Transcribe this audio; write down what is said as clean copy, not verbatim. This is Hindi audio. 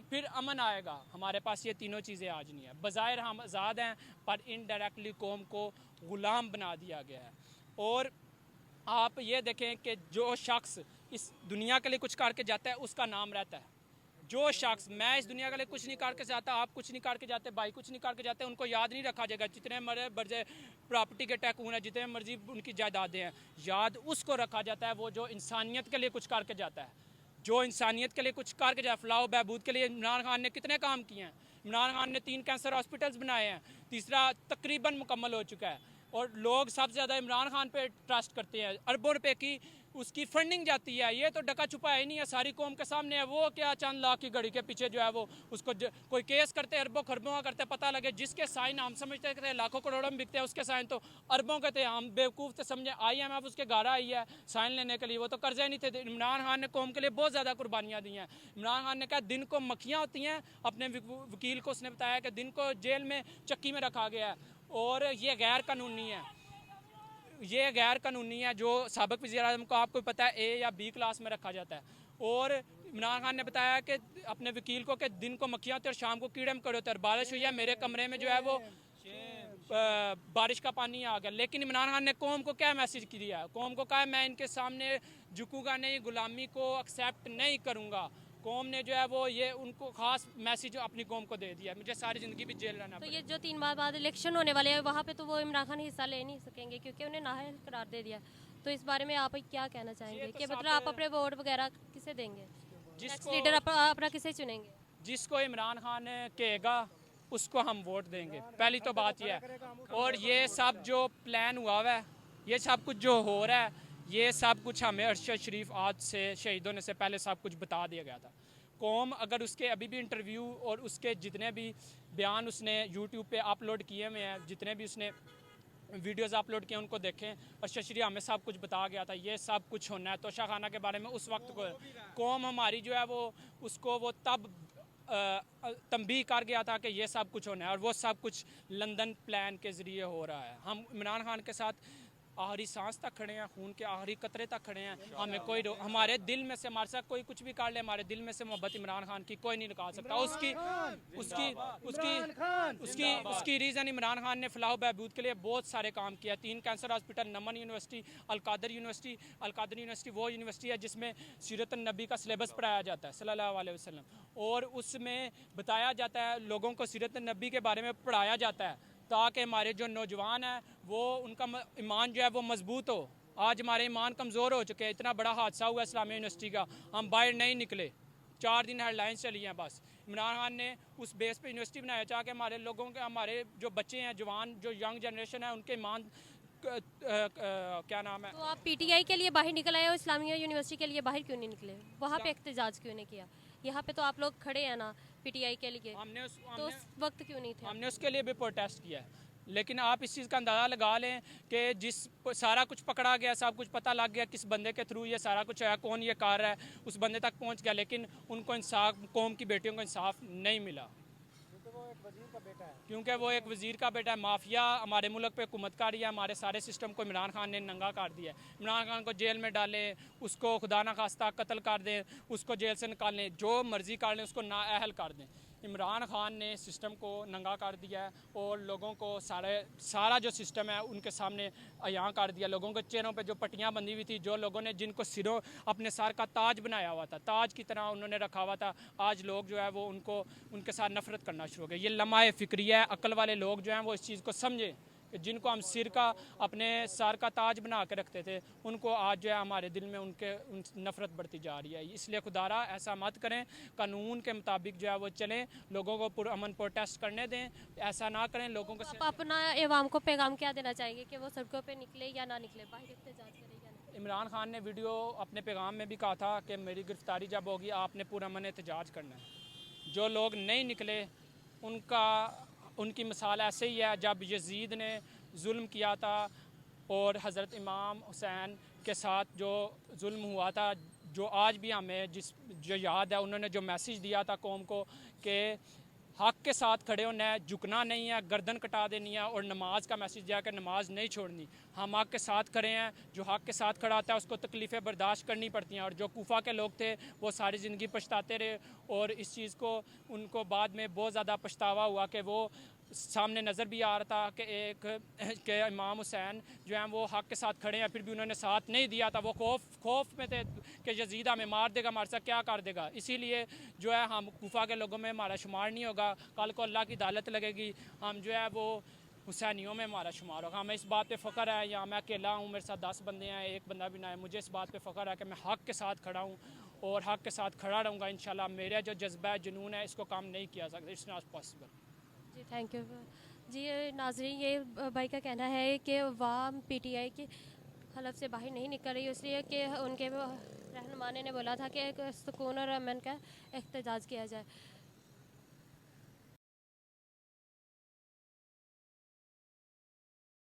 फिर अमन आएगा। हमारे पास ये तीनों चीज़ें आज नहीं है। बज़ाहिर हम आज़ाद हैं पर इनडायरेक्टली कौम को ग़ुलाम बना दिया गया है। और आप ये देखें कि जो शख्स इस दुनिया के लिए कुछ करके जाता है उसका नाम रहता है। जो शख्स मैं इस दुनिया के लिए कुछ नहीं करके जाता, आप कुछ नहीं करके जाते, भाई कुछ नहीं करके जाते, उनको याद नहीं रखा जाएगा। जितने मर्जी प्रॉपर्टी के टैकून है, जितने मर्जी उनकी जायदादें हैं, याद उसको रखा जाता है वो जो इंसानियत के लिए कुछ करके जाता है। जो इंसानियत के लिए कुछ करके जाए, फलाह बहबूद के लिए इमरान खान ने कितने काम किए हैं। इमरान खान ने 3 कैंसर हॉस्पिटल्स बनाए हैं, तीसरा तकरीबन मुकम्मल हो चुका है। और लोग सबसे ज़्यादा इमरान खान पे ट्रस्ट करते हैं। अरबों रुपए की उसकी फंडिंग जाती है। ये तो डका छुपा ही नहीं है, सारी कौम के सामने है। वो क्या चंद लाख की घड़ी के पीछे जो है वो उसको कोई केस करते अरबों खरबों का करते, पता लगे जिसके साइन हम समझते थे लाखों करोड़ों में बिकते हैं, उसके साइन तो अरबों के थे। हम बेवकूफ़ थे समझे। IMF उसके घर आई है साइन लेने के लिए, वो तो कर्जे नहीं थे। इमरान खान ने कौम के लिए बहुत ज़्यादा कुर्बानियाँ दी हैं। इमरान खान ने कहा दिन को मक्खियाँ होती हैं, अपने वकील को उसने बताया कि दिन को जेल में चक्की में रखा गया है और ये गैर कानूनी है। ये गैर कानूनी है। जो साबिक़ वज़ीर-ए-आज़म को आपको पता है A या B क्लास में रखा जाता है। और इमरान खान ने बताया कि अपने वकील को कि दिन को मक्खियाँ होती है और शाम को कीड़े मकोड़े होते हैं। बारिश हुई है, मेरे कमरे में जो है वो बारिश का पानी आ गया। लेकिन इमरान खान ने कौम को क्या मैसेज दिया है? कौम को कहा मैं इनके सामने झुकूंगा नहीं, गुलामी को एक्सेप्ट नहीं करूँगा। कौम ने जो है वो ये उनको खास मैसेज अपनी कौम को दे दिया। मुझे सारी ज़िंदगी भी जेल रहना तो पड़ेगा। ये जो 3 माह बाद इलेक्शन होने वाले हैं वहाँ पे तो वो इमरान खान हिस्सा ले नहीं सकेंगे क्योंकि उन्हें नाअहल करार दे दिया। तो इस बारे में आप क्या कहना चाहेंगे तो कि मतलब आप अपने वोट वगैरह किसे देंगे? नेक्स्ट जिसको लीडर अपना किसे चुनेंगे? जिसको इमरान खान कहेगा उसको हम वोट देंगे। पहली तो बात यह है। और ये सब जो प्लान हुआ हुआ है, ये सब कुछ जो हो रहा है, ये सब कुछ हमें अरशद शरीफ आज से शहीद होने से पहले सब कुछ बता दिया गया था। कौम अगर उसके अभी भी इंटरव्यू और उसके जितने भी बयान उसने यूट्यूब पे अपलोड किए हुए हैं, जितने भी उसने वीडियोज़ अपलोड किए उनको देखें। अरशद शरीफ हमें सब कुछ बता गया था ये सब कुछ होना है। तोशा खाना के बारे में उस वक्त को कौम हमारी जो है वो उसको वो तब तंबीह कर गया था कि ये सब कुछ होना है और वो सब कुछ लंदन प्लान के ज़रिए हो रहा है। हम इमरान खान के साथ आखिरी सांस तक खड़े हैं, खून के आखिरी कतरे तक खड़े हैं। हमें कोई हमारे दिल में से हमारे साथ कोई कुछ भी कर ले, हमारे दिल में से मोहब्बत इमरान खान की कोई नहीं निकाल सकता। उसकी उसकी उसकी उसकी उसकी रीज़न इमरान खान ने फलाह बहबूद के लिए बहुत सारे काम किया। 3 cancer hospital, Namal university, Al Qadir university. Al Qadir university वो यूनिवर्सिटी है जिसमें सीरत नबी का सिलेबस पढ़ाया जाता है सल्लल्लाहु अलैहि वसल्लम, और उसमें बताया जाता है लोगों को सीरत नबी के बारे में पढ़ाया जाता है ताकि हमारे जो नौजवान हैं वो उनका ईमान जो है वो मजबूत हो। आज हमारे ईमान कमज़ोर हो चुके हैं। इतना बड़ा हादसा हुआ इस्लामिया यूनिवर्सिटी का, हम बाहर नहीं निकले। 4 दिन हेडलाइंस चली हैं बस। इमरान खान ने उस बेस पे यूनिवर्सिटी बनाया चाह के हमारे लोगों के, हमारे जो बच्चे हैं, जवान जो यंग जनरेशन है, उनके ईमान क्या नाम है। तो आप PTI के लिए बाहर निकल आए और इस्लामिया यूनिवर्सिटी के लिए बाहर क्यों नहीं निकले? वहाँ पे एहतजाज क्यों नहीं किया? यहाँ पे तो आप लोग खड़े हैं ना PTI के लिए, तो उस वक्त क्यों नहीं थे? हमने उसके लिए भी प्रोटेस्ट किया है। लेकिन आप इस चीज़ का अंदाज़ा लगा लें कि जिस सारा कुछ पकड़ा गया, सब कुछ पता लग गया किस बंदे के थ्रू ये सारा कुछ है, कौन ये कर रहा है, उस बंदे तक पहुंच गया, लेकिन उनको इंसाफ, कौम की बेटियों को इंसाफ नहीं मिला क्योंकि वो एक वज़ीर का बेटा है। माफिया हमारे मुल्क पे हुकूमत कर रही है। हमारे सारे सिस्टम को इमरान खान ने नंगा कर दिया है। इमरान खान को जेल में डालें, उसको खुदा न खास्ता कत्ल कर दें, उसको जेल से निकालें, जो मर्ज़ी कर लें, उसको नाअहल कर दें। इमरान खान ने सिस्टम को नंगा कर दिया है और लोगों को सारा जो सिस्टम है उनके सामने अयां कर दिया। लोगों के चेहरों पे जो पट्टियां बंधी हुई थी, जो लोगों ने जिनको सिरों अपने सर का ताज बनाया हुआ था, ताज की तरह उन्होंने रखा हुआ था, आज लोग जो है वो उनको उनके साथ नफरत करना शुरू हो गए। ये लम्हा फ़िक्रिया है। अक्ल वाले लोग जो हैं वो इस चीज़ को समझें कि जिनको हम सिर का अपने सर का ताज बना के रखते थे, उनको आज जो है हमारे दिल में उनके नफ़रत बढ़ती जा रही है। इसलिए खुदारा ऐसा मत करें, कानून के मुताबिक जो है वो चलें, लोगों को पुरअमन प्रोटेस्ट करने दें, ऐसा ना करें लोगों को। आप अपना एवाम को पैगाम क्या देना चाहेंगे कि वो सड़कों पे निकले या ना निकले, बाहर एहतजाज करें या नहीं? इमरान खान ने वीडियो अपने पैगाम में भी कहा था कि मेरी गिरफ्तारी जब होगी आपने पुरअमन एहतजाज करना है। जो लोग नहीं निकले उनकी मिसाल ऐसे ही है जब यजीद ने जुल्म किया था और हज़रत इमाम हुसैन के साथ जो जुल्म हुआ था, जो आज भी हमें जो याद है, उन्होंने जो मैसेज दिया था कौम को कि हक के साथ खड़े होना है, झुकना नहीं है, गर्दन कटा देनी है और नमाज का मैसेज दिया कि नमाज नहीं छोड़नी। हम हक के साथ खड़े हैं, जो हक के साथ खड़ा होता है उसको तकलीफ़ें बर्दाश्त करनी पड़ती हैं। और जो कूफा के लोग थे वो सारी ज़िंदगी पछताते रहे और इस चीज़ को उनको बाद में बहुत ज़्यादा पछतावा हुआ कि वो सामने नज़र भी आ रहा था कि के इमाम हुसैन जो हैं वो हक के साथ खड़े हैं, फिर भी उन्होंने साथ नहीं दिया था। वो खौफ में थे कि यजीद हमें मार देगा, हमारे साथ क्या कर देगा। इसीलिए जो है हम कूफा के लोगों में हमारा शुमार नहीं होगा। कल को अल्लाह की अदालत लगेगी, हम जो है वो हुसैनियों में हमारा शुमार होगा। हमें इस बात पे फ़ख्र है, या मैं अकेला हूँ, मेरे साथ 10 बंदे हैं, एक बंदा भी ना है, मुझे इस बात पे फ़ख्र है कि मैं हक के साथ खड़ा हूँ और हक के साथ खड़ा रहूँगा इंशाल्लाह। मेरा जो जज्बा है, जुनून है, इसको काम नहीं किया सकता। It's not possible. जी थैंक यू जी। नाजरीन, ये भाई का कहना है कि वाम पीटीआई के हलफ से बाहर नहीं निकल रही, इसलिए कि उनके रहनुमा ने बोला था कि सुकून और अमन का एहतजाज किया जाए।